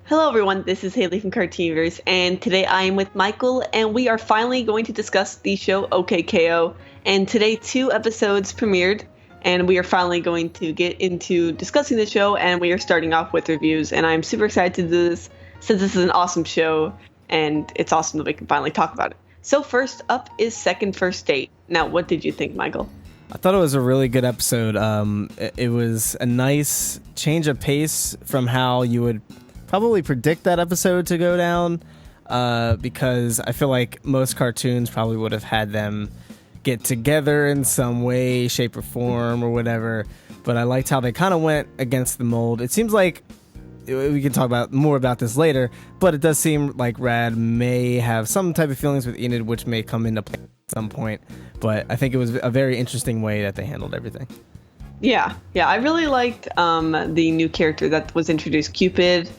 Hello everyone, this is Hailey from Cartoonverse, and today I am with MYKAL, and we are finally going to discuss the show OK KO. And today 2 episodes premiered, and we are finally going to get into discussing the show, and we are starting off with reviews, and I'm super excited to do this, since this is an awesome show, and it's awesome that we can finally talk about it. So first up is Second First Date. Now, what did you think, MYKAL? I thought it was a really good episode. It was a nice change of pace from how you would probably predict that episode to go down, because I feel like most cartoons probably would have had them get together in some way, shape, or form, or whatever. But I liked how they kind of went against the mold. It seems like we can talk about more about this later, but it does seem like Rad may have some type of feelings with Enid, which may come into play at some point. But I think it was a very interesting way that they handled everything. Yeah, I really liked the new character that was introduced, Cupid,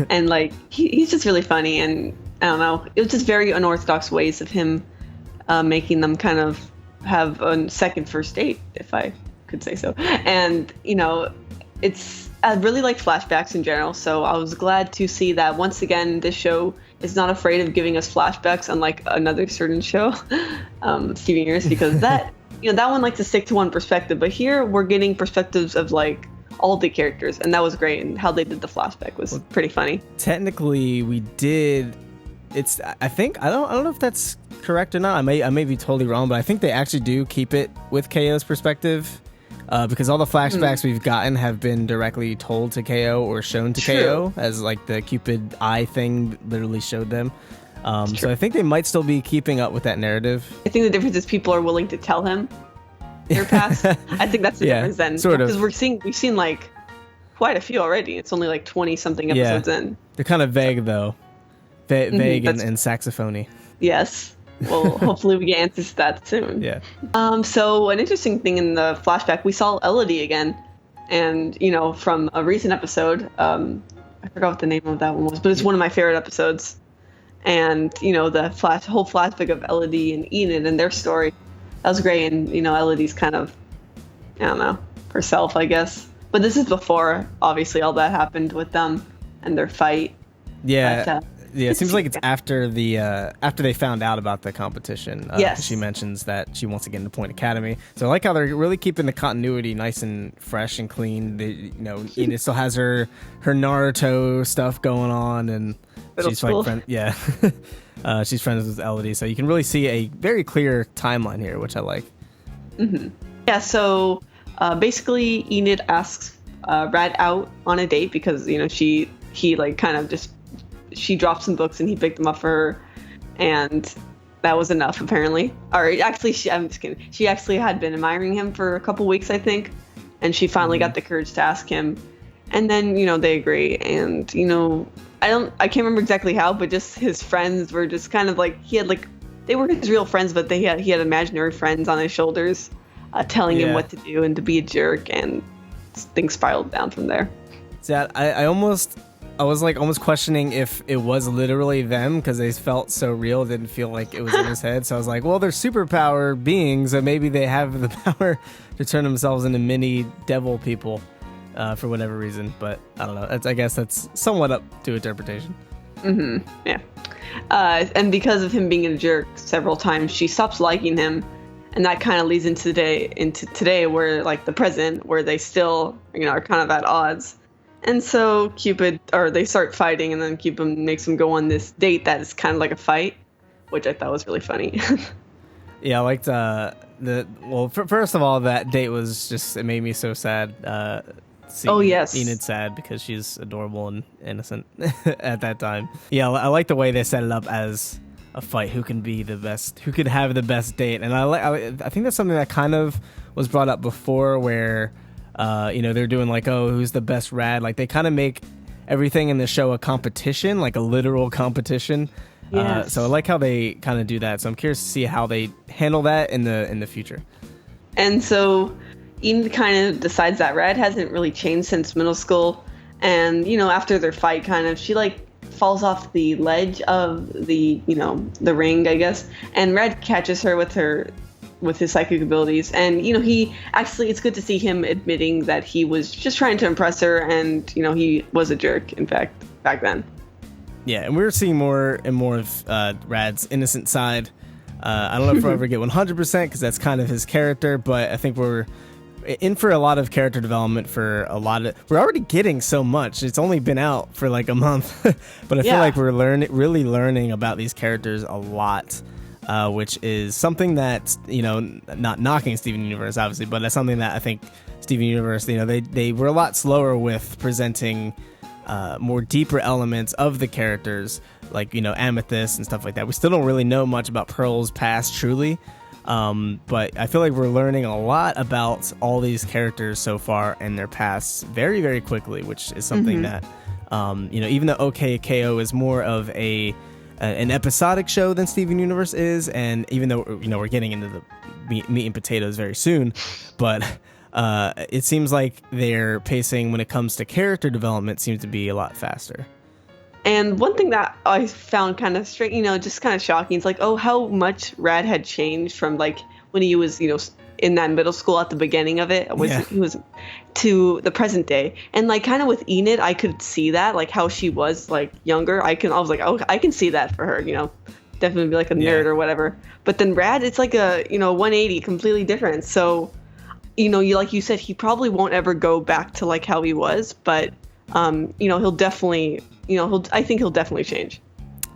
and like he's just really funny, and I don't know, it was just very unorthodox ways of him making them kind of have a second first date, if I could say so. And I really like flashbacks in general, so I was glad to see that once again this show is not afraid of giving us flashbacks, unlike another certain show, Steven Universe, because that that one likes to stick to one perspective, but here we're getting perspectives of like all the characters, and that was great, and how they did the flashback was pretty funny. Technically, we did. I think I don't know if that's correct or not. I may be totally wrong, but I think they actually do keep it with KO's perspective, because all the flashbacks we've gotten have been directly told to KO or shown to KO, as like the Cupid eye thing literally showed them. So I think they might still be keeping up with that narrative. I think the difference is people are willing to tell him their past. I think that's the difference then. Sort of. Because we've seen like quite a few already. It's only like 20 something episodes in. They're kind of vague though. Vague and saxophony. Yes. Well, hopefully we get answers to that soon. Yeah. So an interesting thing in the flashback, we saw Elodie again, and from a recent episode, I forgot what the name of that one was, but it's one of my favorite episodes. And the whole flashback of Elodie and Enid and their story, that was great. And Elodie's kind of, I don't know, herself, I guess. But this is before obviously all that happened with them and their fight. Yeah. But, it seems like it's after they found out about the competition. Yes. She mentions that she wants to get into Point Academy. So I like how they're really keeping the continuity nice and fresh and clean. Enid still has her Naruto stuff going on, and she's like she's friends with Elodie. So you can really see a very clear timeline here, which I like. Mm-hmm. Yeah. So basically, Enid asks Rad out on a date because he like kind of just. She dropped some books and he picked them up for her, and that was enough apparently. Or actually, I'm just kidding. She actually had been admiring him for a couple weeks, I think, and she finally got the courage to ask him. And then they agree, and I can't remember exactly how, but just his friends were just kind of like they were his real friends, but he had imaginary friends on his shoulders, telling him what to do and to be a jerk, and things spiraled down from there. So I was like almost questioning if it was literally them, because they felt so real. It didn't feel like it was in his head. So I was like, well, they're superpower beings, so maybe they have the power to turn themselves into mini devil people for whatever reason. But I don't know. I guess that's somewhat up to interpretation. Mm-hmm. Yeah. And because of him being a jerk several times, she stops liking him. And that kind of leads into today where like the present, where they still are kind of at odds. And so they start fighting, and then Cupid makes them go on this date that is kind of like a fight, which I thought was really funny. Yeah, I liked first of all, that date was it made me so sad. Enid sad because she's adorable and innocent at that time. Yeah, I like the way they set it up as a fight. Who can be the best? Who could have the best date? And I think that's something that kind of was brought up before, where. They're doing like, oh, who's the best Rad? Like they kind of make everything in the show a competition, like a literal competition. Yes. So I like how they kind of do that. So I'm curious to see how they handle that in the future. And so Enid kind of decides that Rad hasn't really changed since middle school. And, after their fight, she like falls off the ledge of the ring, I guess. And Rad catches her with his psychic abilities, and he actually, it's good to see him admitting that he was just trying to impress her, and he was a jerk, in fact, back then. Yeah, and we're seeing more and more of Rad's innocent side. I don't know if we'll ever get 100% because that's kind of his character, but I think we're in for a lot of character development for a lot of... We're already getting so much. It's only been out for like a month, but I feel like we're really learning about these characters a lot, which is something that, you know, not knocking Steven Universe, obviously, but that's something that I think Steven Universe, you know, they were a lot slower with presenting more deeper elements of the characters, like, you know, Amethyst and stuff like that. We still don't really know much about Pearl's past, truly, but I feel like we're learning a lot about all these characters so far and their pasts very, very quickly, which is something that, you know, even though OKKO is more of an episodic show than Steven Universe is, and even though, you know, we're getting into the meat and potatoes very soon, but it seems like their pacing when it comes to character development seems to be a lot faster. And one thing that I found kind of strange, you know, just kind of shocking, is like, oh, how much Rad had changed from like when he was, you know, in that middle school at the beginning of it, he was to the present day. And like kind of with Enid, I could see that, like how she was like younger. I was like, oh, I can see that for her, you know, definitely be like a nerd or whatever. But then Rad, it's like a, you know, 180, completely different. So, you know, like you said, he probably won't ever go back to like how he was, but you know, he'll definitely, you know, I think he'll definitely change.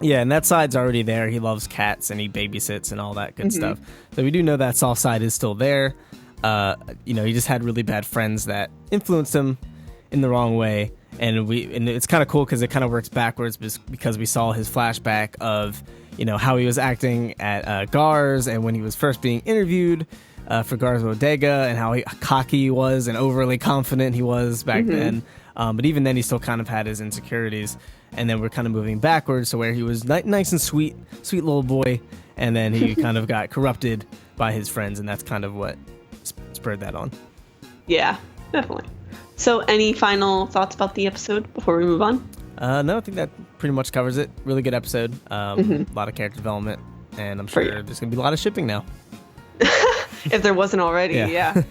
Yeah, and that side's already there. He loves cats and he babysits and all that good stuff. So we do know that soft side is still there. You know, he just had really bad friends that influenced him in the wrong way, and it's kind of cool because it kind of works backwards because we saw his flashback of, you know, how he was acting at Gar's and when he was first being interviewed for Gar's Bodega, and how cocky he was and overly confident he was back then. But even then, he still kind of had his insecurities. And then we're kind of moving backwards to where he was nice and sweet little boy. And then he kind of got corrupted by his friends. And that's kind of what spurred that on. Yeah, definitely. So any final thoughts about the episode before we move on? No, I think that pretty much covers it. Really good episode. A lot of character development. And I'm sure there's going to be a lot of shipping now. If there wasn't already, yeah.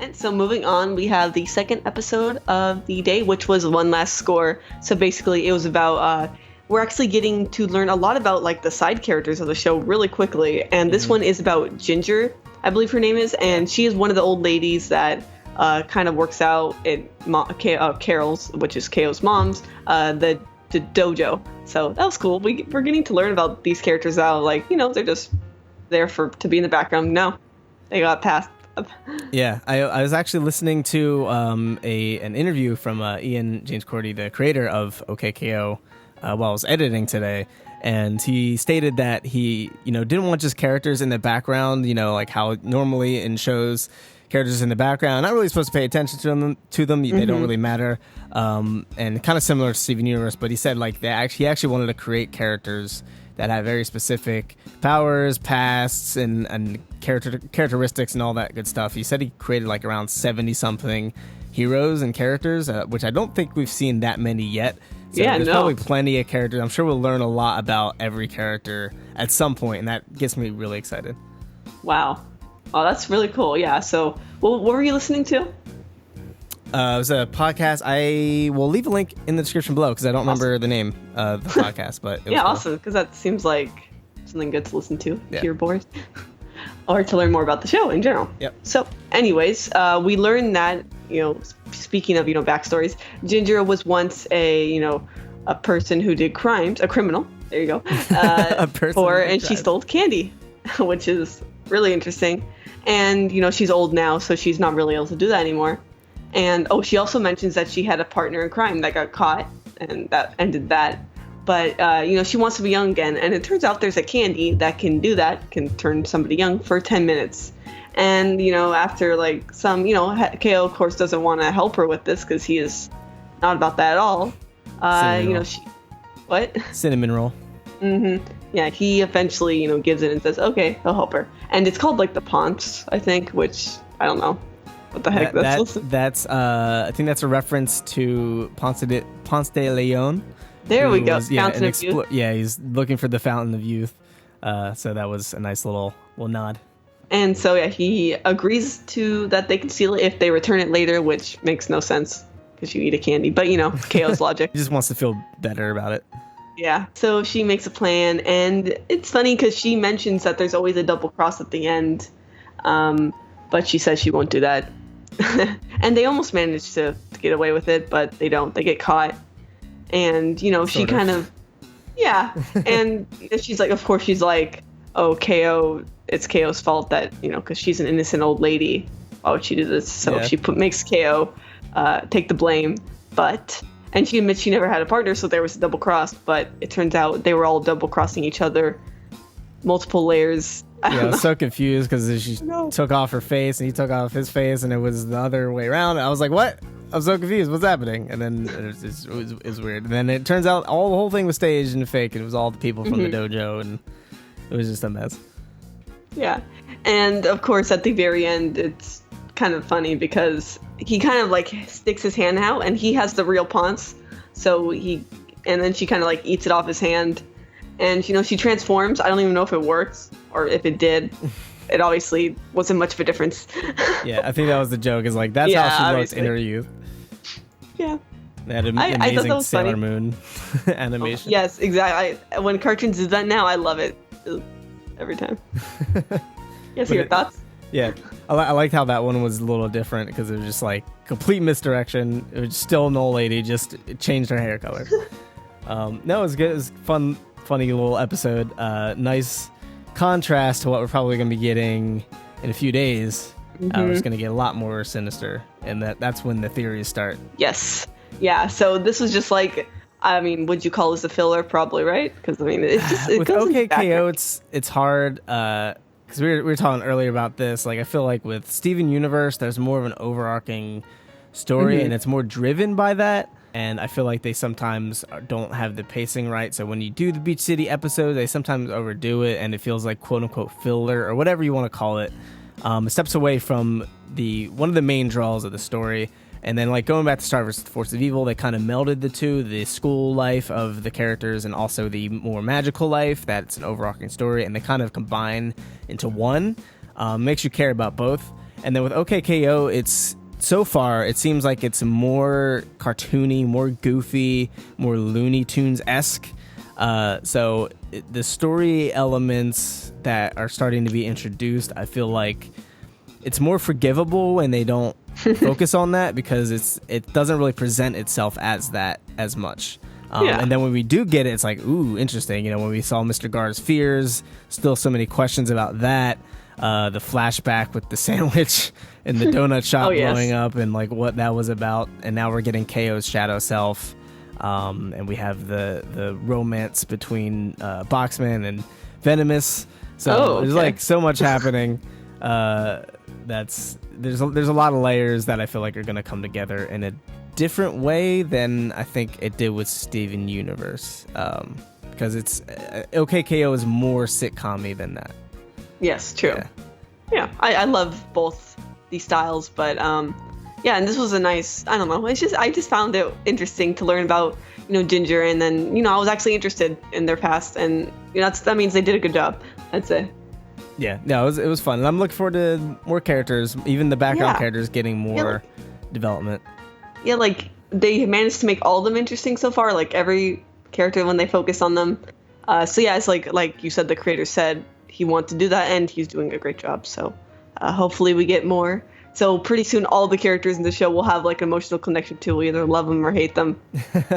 And so moving on, we have the second episode of the day, which was One Last Score. So basically it was about, we're actually getting to learn a lot about like the side characters of the show really quickly. And this one is about Ginger, I believe her name is. And she is one of the old ladies that kind of works out at Carol's, which is KO's mom's, the dojo. So that was cool. We're getting to learn about these characters out. Like, you know, they're just there to be in the background. No, they got passed. Yeah, I was actually listening to an interview from Ian James Cordy, the creator of OKKO, while I was editing today, and he stated that he, you know, didn't want just characters in the background, you know, like how normally in shows characters in the background not really supposed to pay attention to them. They don't really matter, and kind of similar to Steven Universe, but he said like he actually wanted to create characters that have very specific powers, pasts, and characteristics and all that good stuff. He said he created like around 70-something heroes and characters, which I don't think we've seen that many yet. So there's probably plenty of characters. I'm sure we'll learn a lot about every character at some point, and that gets me really excited. Wow. Oh, that's really cool. Yeah, so what were you listening to? It was a podcast. I will leave a link in the description below because I don't remember the name of the podcast. But it was cool. Awesome, because that seems like something good to listen to if you're bored. Or to learn more about the show in general. Yep. So anyways, we learned that, you know, speaking of, you know, backstories, Ginger was once a person who did crimes, a criminal. There you go. And she stole candy, which is really interesting. And, you know, she's old now, so she's not really able to do that anymore. And, she also mentions that she had a partner in crime that got caught, and that ended that. But, you know, she wants to be young again. And it turns out there's a candy that can do that, can turn somebody young for 10 minutes. And, you know, after, like, some, you know, KO, of course, doesn't want to help her with this because he is not about that at all. You know, what? Cinnamon roll. Yeah, he eventually, you know, gives it and says, okay, I'll help her. And it's called, like, the Ponce, I think, which, I don't know. What the heck? That's I think that's a reference to Ponce de Leon. There we go. Fountain of Youth. Yeah, he's looking for the Fountain of Youth. So that was a nice little nod. And so, yeah, he agrees to that they can steal it if they return it later, which makes no sense because you eat a candy. But, KO's logic. He just wants to feel better about it. Yeah. So she makes a plan, and it's funny because she mentions that there's always a double cross at the end, but she says she won't do that. And they almost manage to get away with it, but they don't. They get caught. And, she kind of, yeah. And she's like, of course, she's like, oh, KO, it's KO's fault that, because she's an innocent old lady. Why would she do this? So she makes KO take the blame. And she admits she never had a partner, so there was a double cross. But it turns out they were all double crossing each other, multiple layers. I was so confused because she took off her face and he took off his face, and it was the other way around. I was like, what? I'm so confused. What's happening? And then it was weird. And then it turns out the whole thing was staged and fake. It was all the people from the dojo, and it was just a mess. Yeah. And of course, at the very end, it's kind of funny because he kind of like sticks his hand out, and he has the real Ponce. And then she kind of like eats it off his hand, and she transforms. I don't even know if it works or if it did. It obviously wasn't much of a difference. Yeah, I think that was the joke. Is like that's how she looked in her youth. Yeah. They had an amazing Sailor Moon animation. Yes, exactly. When cartoons do that now, I love it every time. Yes, your thoughts? Yeah, I liked how that one was a little different because it was just like complete misdirection. It was still an old lady, just it changed her hair color. No, it was good. It was funny little episode. Nice contrast to what we're probably going to be getting in a few days. We're just going to get a lot more sinister, and that's when the theories start. Yes. Yeah, so this was just like, would you call this a filler? Probably, right? Because, it's just... With OKKO, it's hard, because we were talking earlier about this. Like, I feel like with Steven Universe, there's more of an overarching story, and it's more driven by that. And I feel like they sometimes don't have the pacing right. So when you do the Beach City episode, they sometimes overdo it, and it feels like quote-unquote filler, or whatever you want to call it. It steps away from one of the main draws of the story. And then, like, going back to Star vs. Force of Evil, they kind of melded the two, the school life of the characters and also the more magical life. That's an overarching story, and they kind of combine into one. Makes you care about both. And then with OKKO, so far, it seems like it's more cartoony, more goofy, more Looney Tunes-esque. So the story elements that are starting to be introduced, I feel like it's more forgivable when they don't focus on that, because it doesn't really present itself as that as much. And then when we do get it, it's like, ooh, interesting. When we saw Mr. Gar's fears, still so many questions about that. The flashback with the sandwich and the donut shop blowing up and like what that was about. And now we're getting KO's shadow self. And we have the romance between Boxman and Venomous. So there's like so much happening. There's a lot of layers that I feel like are going to come together in a different way than I think it did with Steven Universe. Because it's OKKO is more sitcom-y than that. Yes, true. Yeah, I love both these styles, but and this was a nice, I don't know, I just found it interesting to learn about, Ginger, and then, I was actually interested in their past, and that means they did a good job, I'd say. Yeah, no, it was fun, and I'm looking forward to more characters, even the background characters getting more development. Yeah, like, they managed to make all of them interesting so far, like, every character when they focus on them. It's like you said, the creator said he wanted to do that, and he's doing a great job, so hopefully we get more. So pretty soon all the characters in the show will have like an emotional connection to. We'll either love them or hate them,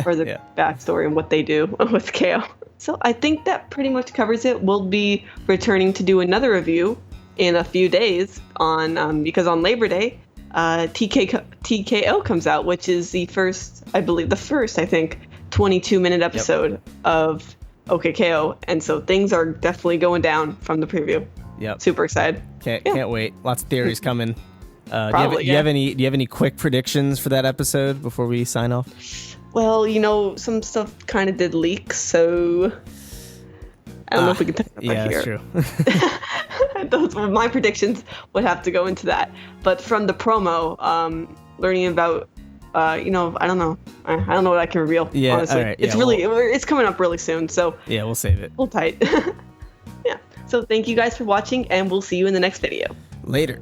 or the backstory and what they do with KO. So I think that pretty much covers it. We'll be returning to do another review in a few days because on Labor Day, TKO comes out, which is the first 22-minute episode of OKKO, and so things are definitely going down from the preview. Yep. Super excited. Can't wait. Lots of theories coming. Do you have any quick predictions for that episode before we sign off? Well, some stuff kind of did leak, so I don't know if we can talk about that here. Yeah, that's true. My predictions would have to go into that. But from the promo, learning about, I don't know. I don't know what I can reveal, honestly. All right, it's coming up really soon, so yeah, we'll save it. Hold tight. Yeah. So thank you guys for watching, and we'll see you in the next video. Later.